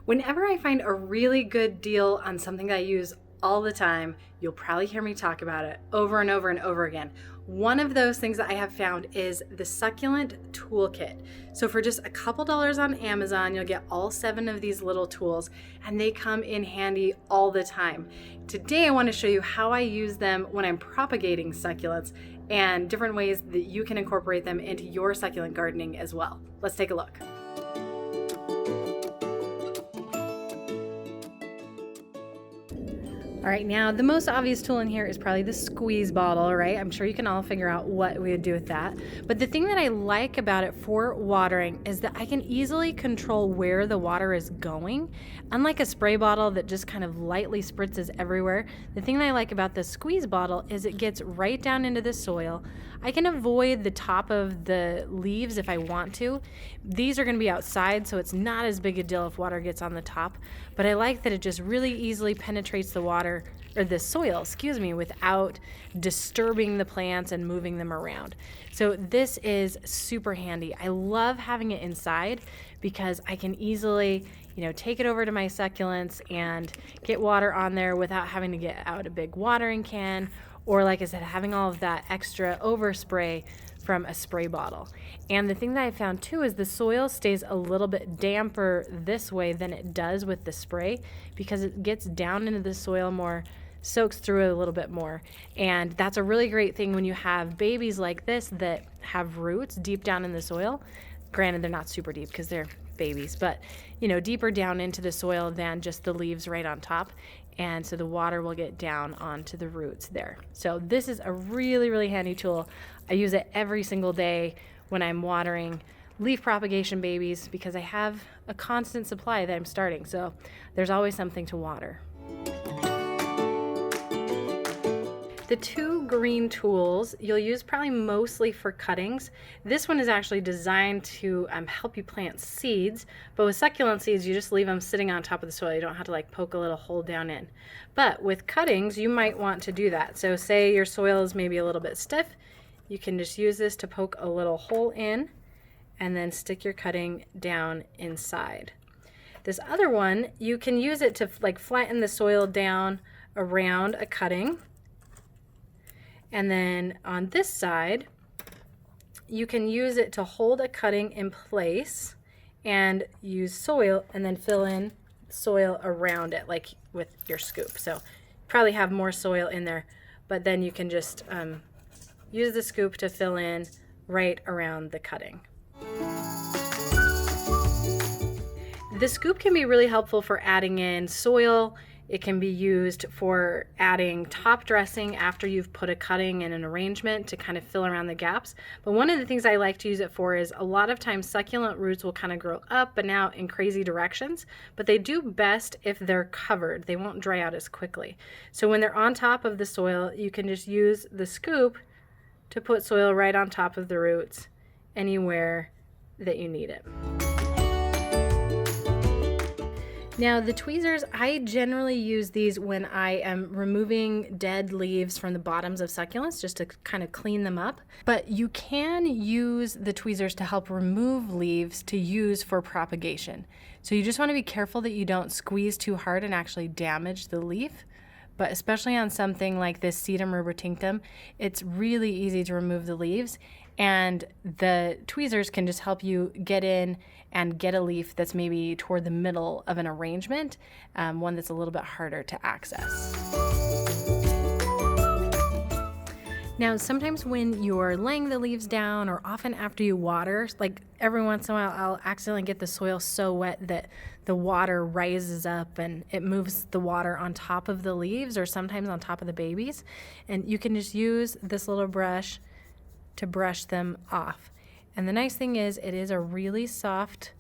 Whenever I find a really good deal on something that I use all the time, you'll probably hear me talk about it over and over and over again. One of those things that I have found is the Succulent Toolkit. So for just a couple dollars on Amazon, you'll get all 7 of these little tools, and they come in handy all the time. Today I want to show you how I use them when I'm propagating succulents and different ways that you can incorporate them into your succulent gardening as well. Let's take a look. All right, now the most obvious tool in here is probably the squeeze bottle, right? I'm sure you can all figure out what we would do with that. But the thing that I like about it for watering is that I can easily control where the water is going. Unlike a spray bottle that just kind of lightly spritzes everywhere, the thing that I like about the squeeze bottle is it gets right down into the soil. I can avoid the top of the leaves if I want to. These are going to be outside, so it's not as big a deal if water gets on the top. But I like that it just really easily penetrates the water, or the soil, excuse me, without disturbing the plants and moving them around. So this is super handy. I love having it inside because I can easily, take it over to my succulents and get water on there without having to get out a big watering can, or like I said, having all of that extra overspray from a spray bottle. And the thing that I found too is the soil stays a little bit damper this way than it does with the spray because it gets down into the soil more, soaks through it a little bit more. And that's a really great thing when you have babies like this that have roots deep down in the soil. Granted, they're not super deep because they're babies, but deeper down into the soil than just the leaves right on top. And so the water will get down onto the roots there. So this is a really, really handy tool. I use it every single day when I'm watering leaf propagation babies because I have a constant supply that I'm starting. So there's always something to water. The 2 green tools you'll use probably mostly for cuttings. This one is actually designed to help you plant seeds, but with succulent seeds you just leave them sitting on top of the soil. You don't have to poke a little hole down in. But with cuttings you might want to do that. So say your soil is maybe a little bit stiff, you can just use this to poke a little hole in and then stick your cutting down inside. This other one, you can use it to flatten the soil down around a cutting. And then on this side, you can use it to hold a cutting in place and use soil and then fill in soil around it like with your scoop. So probably have more soil in there, but then you can just use the scoop to fill in right around the cutting. The scoop can be really helpful for adding in soil. It can be used for adding top dressing after you've put a cutting in an arrangement to kind of fill around the gaps. But one of the things I like to use it for is a lot of times succulent roots will kind of grow up and out in crazy directions, but they do best if they're covered. They won't dry out as quickly. So when they're on top of the soil, you can just use the scoop to put soil right on top of the roots anywhere that you need it. Now the tweezers, I generally use these when I am removing dead leaves from the bottoms of succulents just to kind of clean them up. But you can use the tweezers to help remove leaves to use for propagation. So you just want to be careful that you don't squeeze too hard and actually damage the leaf. But especially on something like this Sedum rubra, it's really easy to remove the leaves. And the tweezers can just help you get in and get a leaf that's maybe toward the middle of an arrangement, one that's a little bit harder to access. Now, sometimes when you're laying the leaves down or often after you water, like every once in a while I'll accidentally get the soil so wet that the water rises up and it moves the water on top of the leaves or sometimes on top of the babies. And you can just use this little brush to brush them off. And the nice thing is it is a really soft,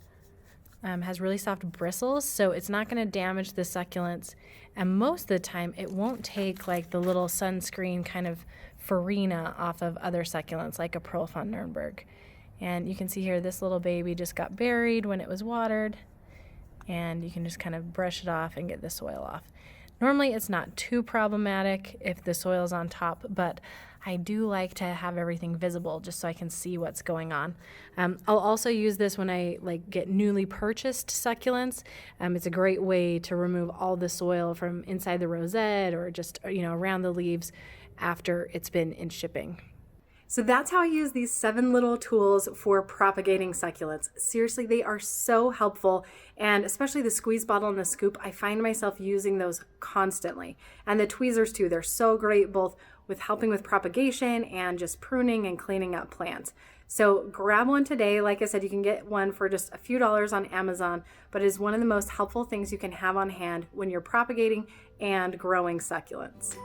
has really soft bristles, so it's not going to damage the succulents. And most of the time it won't take the little sunscreen kind of farina off of other succulents like a Pearl von Nürnberg. And you can see here this little baby just got buried when it was watered, and you can just kind of brush it off and get the soil off. Normally it's not too problematic if the soil's on top, but I do like to have everything visible just so I can see what's going on. I'll also use this when I get newly purchased succulents. It's a great way to remove all the soil from inside the rosette or just around the leaves after it's been in shipping. So that's how I use these 7 little tools for propagating succulents. Seriously, they are so helpful, and especially the squeeze bottle and the scoop, I find myself using those constantly. And the tweezers too, they're so great both with helping with propagation and just pruning and cleaning up plants. So grab one today. Like I said, you can get one for just a few dollars on Amazon, but it is one of the most helpful things you can have on hand when you're propagating and growing succulents.